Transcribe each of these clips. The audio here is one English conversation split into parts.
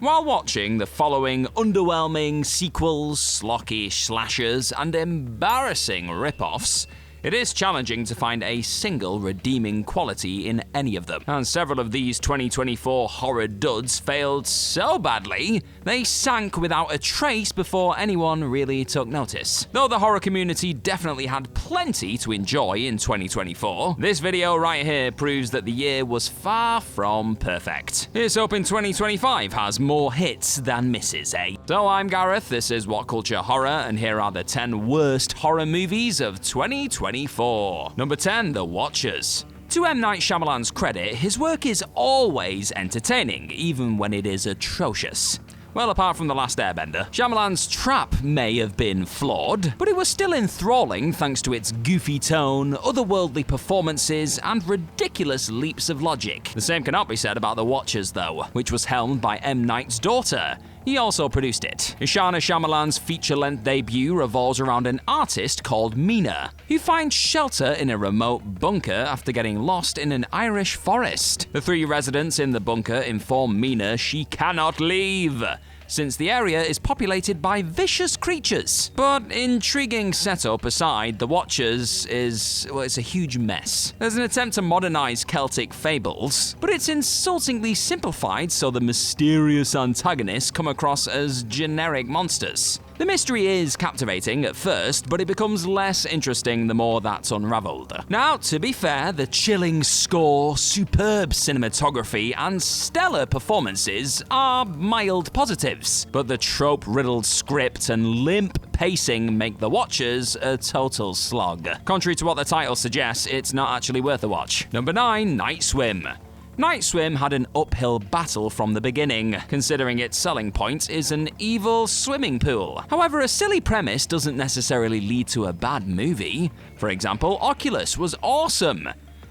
While watching the following underwhelming sequels, slockish slashers, and embarrassing rip-offs, it is challenging to find a single redeeming quality in any of them, and several of these 2024 horror duds failed so badly, they sank without a trace before anyone really took notice. Though the horror community definitely had plenty to enjoy in 2024, this video right here proves that the year was far from perfect. Here's hoping 2025 has more hits than misses, eh? So I'm Gareth, this is What Culture Horror, and here are the 10 worst horror movies of 2024. Number 10, The Watchers. To M. Night Shyamalan's credit, his work is always entertaining, even when it is atrocious. Well, apart from The Last Airbender, Shyamalan's Trap may have been flawed, but it was still enthralling thanks to its goofy tone, otherworldly performances, and ridiculous leaps of logic. The same cannot be said about The Watchers, though, which was helmed by M. Night's daughter. He also produced it. Ishana Shyamalan's feature-length debut revolves around an artist called Mina, who finds shelter in a remote bunker after getting lost in an Irish forest. The three residents in the bunker inform Mina she cannot leave, since the area is populated by vicious creatures. But intriguing setup aside, The Watchers it's a huge mess. There's an attempt to modernize Celtic fables, but it's insultingly simplified so the mysterious antagonists come across as generic monsters. The mystery is captivating at first, but it becomes less interesting the more that's unraveled. Now, to be fair, the chilling score, superb cinematography, and stellar performances are mild positives, but the trope-riddled script and limp pacing make The Watchers a total slog. Contrary to what the title suggests, it's not actually worth a watch. Number 9, Night Swim. Night Swim had an uphill battle from the beginning, considering its selling point is an evil swimming pool. However, a silly premise doesn't necessarily lead to a bad movie. For example, Oculus was awesome,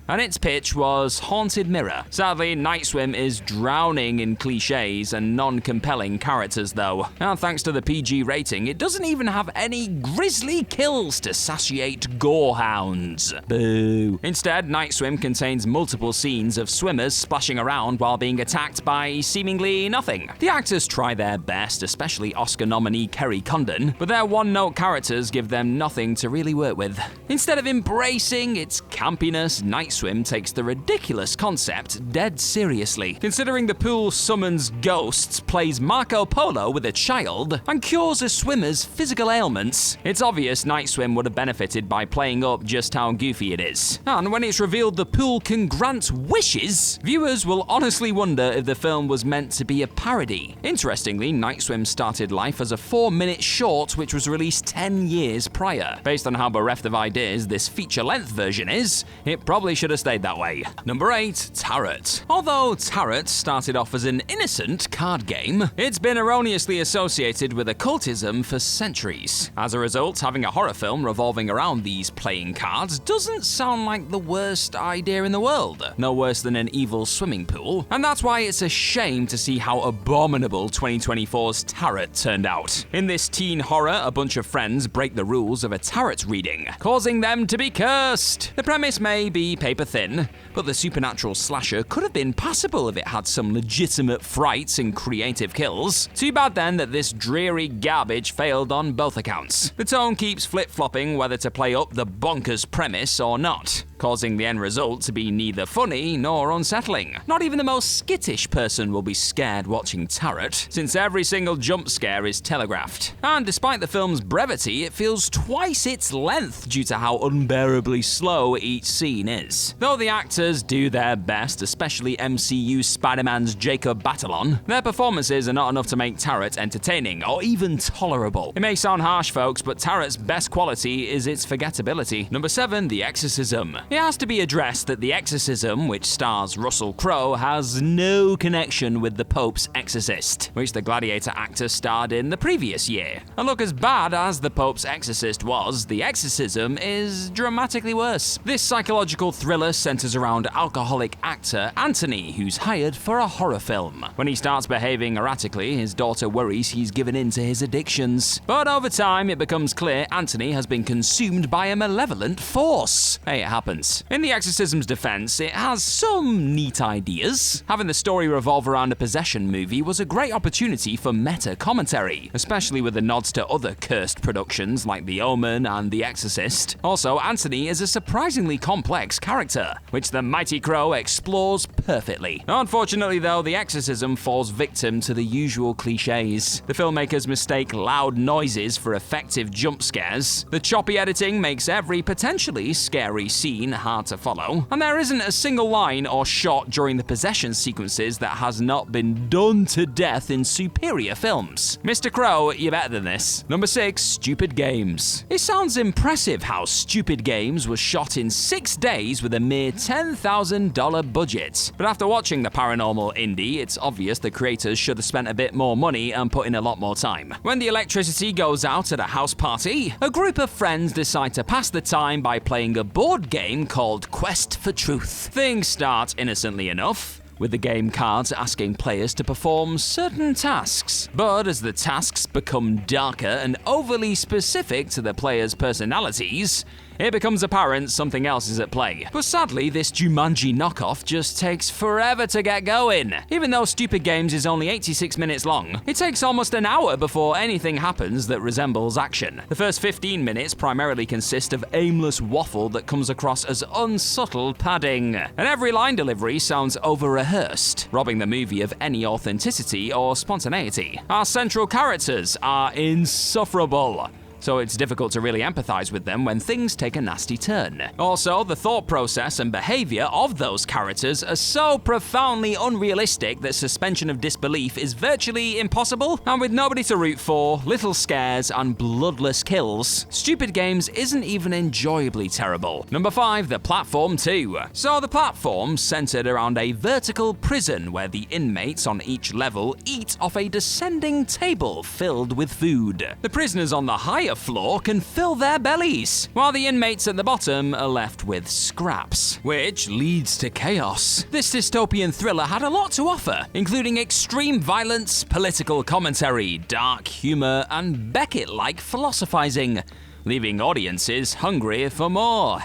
and its pitch was Haunted Mirror. Sadly, Night Swim is drowning in cliches and non-compelling characters though. And thanks to the PG rating, it doesn't even have any grisly kills to satiate gorehounds. Boo. Instead, Night Swim contains multiple scenes of swimmers splashing around while being attacked by seemingly nothing. The actors try their best, especially Oscar nominee Kerry Condon, but their one-note characters give them nothing to really work with. Instead of embracing its campiness, Night Swim takes the ridiculous concept dead seriously. Considering the pool summons ghosts, plays Marco Polo with a child, and cures a swimmer's physical ailments, it's obvious Night Swim would have benefited by playing up just how goofy it is. And when it's revealed the pool can grant wishes, viewers will honestly wonder if the film was meant to be a parody. Interestingly, Night Swim started life as a 4-minute short which was released 10 years prior. Based on how bereft of ideas this feature-length version is, it probably should have stayed that way. Number 8, Tarot. Although Tarot started off as an innocent card game, it's been erroneously associated with occultism for centuries. As a result, having a horror film revolving around these playing cards doesn't sound like the worst idea in the world. No worse than an evil swimming pool. And that's why it's a shame to see how abominable 2024's Tarot turned out. In this teen horror, a bunch of friends break the rules of a tarot reading, causing them to be cursed. The premise may be paper thin, but the supernatural slasher could have been passable if it had some legitimate frights and creative kills. Too bad then that this dreary garbage failed on both accounts. The tone keeps flip-flopping whether to play up the bonkers premise or not, causing the end result to be neither funny nor unsettling. Not even the most skittish person will be scared watching Tarot, since every single jump scare is telegraphed. And despite the film's brevity, it feels twice its length due to how unbearably slow each scene is. Though the actors do their best, especially MCU Spider-Man's Jacob Batalon, their performances are not enough to make Tarot entertaining or even tolerable. It may sound harsh, folks, but Tarot's best quality is its forgettability. Number 7, The Exorcism. It has to be addressed that The Exorcism, which stars Russell Crowe, has no connection with The Pope's Exorcist, which the Gladiator actor starred in the previous year. And look, as bad as The Pope's Exorcist was, The Exorcism is dramatically worse. This psychological thriller centers around alcoholic actor Anthony, who's hired for a horror film. When he starts behaving erratically, his daughter worries he's given in to his addictions. But over time, it becomes clear Anthony has been consumed by a malevolent force. Hey, it happens. experience. In The Exorcism's defense, it has some neat ideas. Having the story revolve around a possession movie was a great opportunity for meta commentary, especially with the nods to other cursed productions like The Omen and The Exorcist. Also, Anthony is a surprisingly complex character, which the Mighty Crow explores perfectly. Unfortunately though, The Exorcism falls victim to the usual cliches. The filmmakers mistake loud noises for effective jump scares, the choppy editing makes every potentially scary scene hard to follow, and there isn't a single line or shot during the possession sequences that has not been done to death in superior films. Mr. Crow, you're better than this. Number 6, Stupid Games. It sounds impressive how Stupid Games was shot in 6 days with a mere $10,000 budget. But after watching the paranormal indie, it's obvious the creators should have spent a bit more money and put in a lot more time. When the electricity goes out at a house party, a group of friends decide to pass the time by playing a board game called Quest for Truth. Things start innocently enough, with the game cards asking players to perform certain tasks. But as the tasks become darker and overly specific to the players' personalities, it becomes apparent something else is at play. But sadly, this Jumanji knockoff just takes forever to get going. Even though Stupid Games is only 86 minutes long, it takes almost an hour before anything happens that resembles action. The first 15 minutes primarily consist of aimless waffle that comes across as unsubtle padding, and every line delivery sounds over-rehearsed, robbing the movie of any authenticity or spontaneity. Our central characters are insufferable, so it's difficult to really empathize with them when things take a nasty turn. Also, the thought process and behavior of those characters are so profoundly unrealistic that suspension of disbelief is virtually impossible, and with nobody to root for, little scares, and bloodless kills, Stupid Games isn't even enjoyably terrible. Number 5, The Platform 2. So the platform centered around a vertical prison where the inmates on each level eat off a descending table filled with food. The prisoners on the higher floor can fill their bellies, while the inmates at the bottom are left with scraps, which leads to chaos. This dystopian thriller had a lot to offer, including extreme violence, political commentary, dark humor, and Beckett-like philosophizing, leaving audiences hungry for more.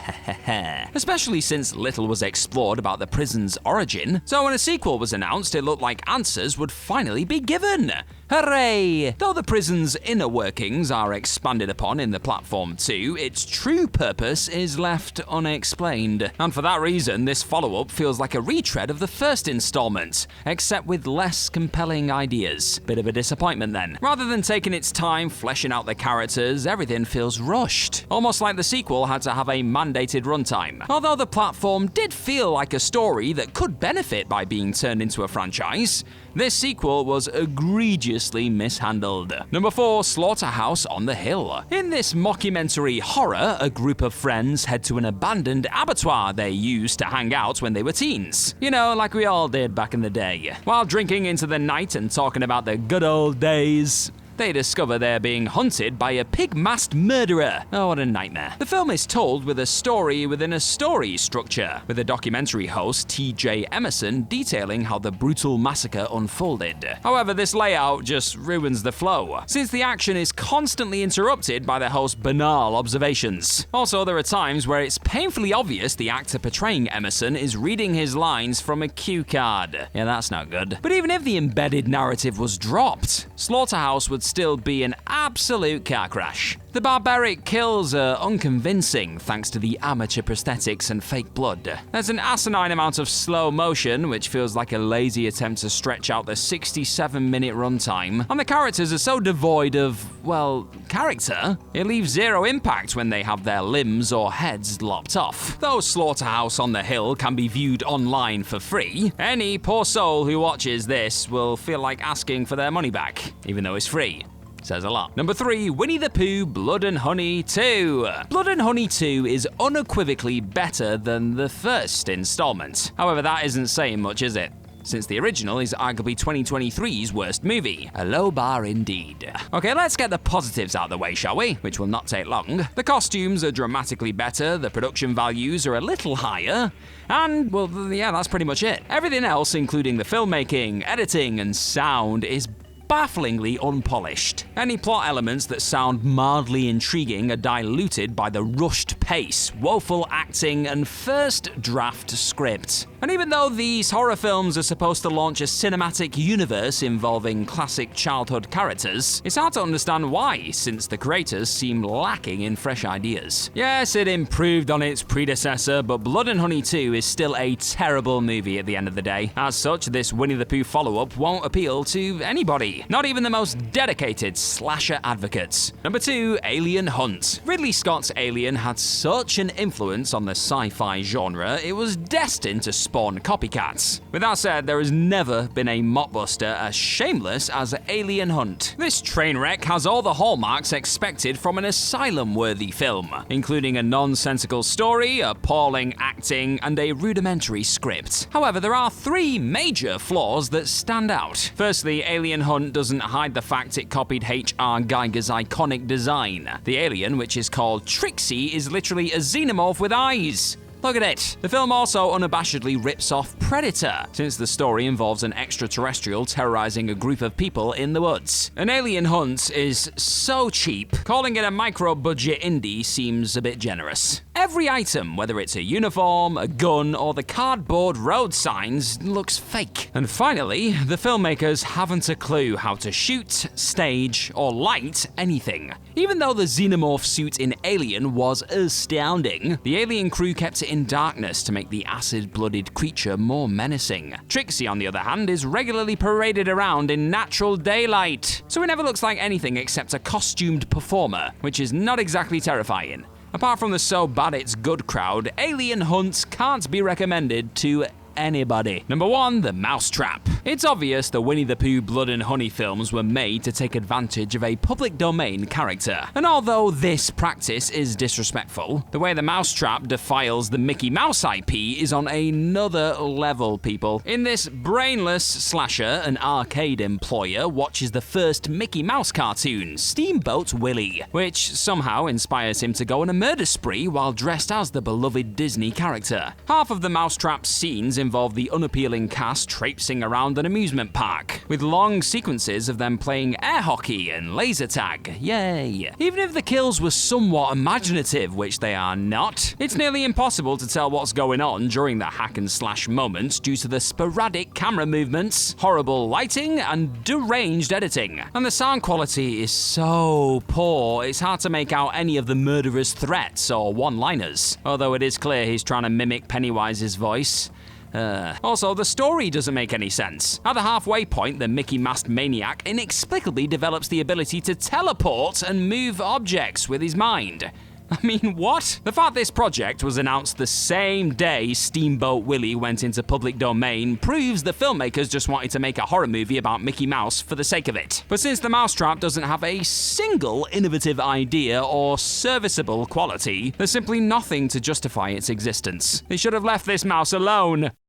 Especially since little was explored about the prison's origin, so when a sequel was announced, it looked like answers would finally be given. Hooray! Though the prison's inner workings are expanded upon in The Platform 2, its true purpose is left unexplained. And for that reason, this follow-up feels like a retread of the first installment, except with less compelling ideas. Bit of a disappointment then. Rather than taking its time fleshing out the characters, everything feels rushed. Almost like the sequel had to have a mandated runtime. Although The Platform did feel like a story that could benefit by being turned into a franchise, this sequel was egregiously mishandled. Number 4, Slaughterhouse on the Hill. In this mockumentary horror, a group of friends head to an abandoned abattoir they used to hang out when they were teens. You know, like we all did back in the day. While drinking into the night and talking about the good old days, they discover they're being hunted by a pig-masked murderer. Oh, what a nightmare. The film is told with a story within a story structure, with a documentary host, T.J. Emerson, detailing how the brutal massacre unfolded. However, this layout just ruins the flow, since the action is constantly interrupted by the host's banal observations. Also, there are times where it's painfully obvious the actor portraying Emerson is reading his lines from a cue card. Yeah, that's not good. But even if the embedded narrative was dropped, Slaughterhouse would still be an absolute car crash. The barbaric kills are unconvincing thanks to the amateur prosthetics and fake blood. There's an asinine amount of slow motion, which feels like a lazy attempt to stretch out the 67-minute runtime, and the characters are so devoid of, well, character, it leaves zero impact when they have their limbs or heads lopped off. Though Slaughterhouse on the Hill can be viewed online for free, any poor soul who watches this will feel like asking for their money back, even though it's free. Says a lot. Number 3, Winnie the Pooh, Blood and Honey 2. Blood and Honey 2 is unequivocally better than the first installment. However, that isn't saying much, is it? Since the original is arguably 2023's worst movie. A low bar indeed. Okay, let's get the positives out of the way, shall we? Which will not take long. The costumes are dramatically better, the production values are a little higher, and, well, yeah, that's pretty much it. Everything else, including the filmmaking, editing, and sound, is bafflingly unpolished. Any plot elements that sound mildly intriguing are diluted by the rushed pace, woeful acting, and first draft script. And even though these horror films are supposed to launch a cinematic universe involving classic childhood characters, it's hard to understand why, since the creators seem lacking in fresh ideas. Yes, it improved on its predecessor, but Blood and Honey 2 is still a terrible movie at the end of the day. As such, this Winnie the Pooh follow-up won't appeal to anybody, not even the most dedicated slasher advocates. Number 2, Alien Hunt. Ridley Scott's Alien had such an influence on the sci-fi genre, it was destined to spawn copycats. With that said, there has never been a mockbuster as shameless as Alien Hunt. This train wreck has all the hallmarks expected from an asylum-worthy film, including a nonsensical story, appalling acting, and a rudimentary script. However, there are 3 major flaws that stand out. Firstly, Alien Hunt doesn't hide the fact it copied H.R. Geiger's iconic design. The alien, which is called Trixie, is literally a xenomorph with eyes. Look at it. The film also unabashedly rips off Predator, since the story involves an extraterrestrial terrorizing a group of people in the woods. An Alien Hunt is so cheap, calling it a micro-budget indie seems a bit generous. Every item, whether it's a uniform, a gun, or the cardboard road signs, looks fake. And finally, the filmmakers haven't a clue how to shoot, stage, or light anything. Even though the xenomorph suit in Alien was astounding, the alien crew kept it in darkness to make the acid-blooded creature more menacing. Trixie, on the other hand, is regularly paraded around in natural daylight, so it never looks like anything except a costumed performer, which is not exactly terrifying. Apart from the so bad it's good crowd, Alien Hunt can't be recommended to anybody. Number 1, The Mousetrap. It's obvious the Winnie the Pooh Blood and Honey films were made to take advantage of a public domain character. And although this practice is disrespectful, the way the Mousetrap defiles the Mickey Mouse IP is on another level, people. In this brainless slasher, an arcade employer watches the first Mickey Mouse cartoon, Steamboat Willie, which somehow inspires him to go on a murder spree while dressed as the beloved Disney character. Half of the Mousetrap's scenes involve the unappealing cast traipsing around an amusement park, with long sequences of them playing air hockey and laser tag. Yay! Even if the kills were somewhat imaginative, which they are not, it's nearly impossible to tell what's going on during the hack and slash moments due to the sporadic camera movements, horrible lighting, and deranged editing. And the sound quality is so poor, it's hard to make out any of the murderer's threats or one-liners, although it is clear he's trying to mimic Pennywise's voice. Also, the story doesn't make any sense. At the halfway point, the Mickey-masked maniac inexplicably develops the ability to teleport and move objects with his mind. I mean, what? The fact this project was announced the same day Steamboat Willie went into public domain proves the filmmakers just wanted to make a horror movie about Mickey Mouse for the sake of it. But since The Mousetrap doesn't have a single innovative idea or serviceable quality, there's simply nothing to justify its existence. They should have left this mouse alone.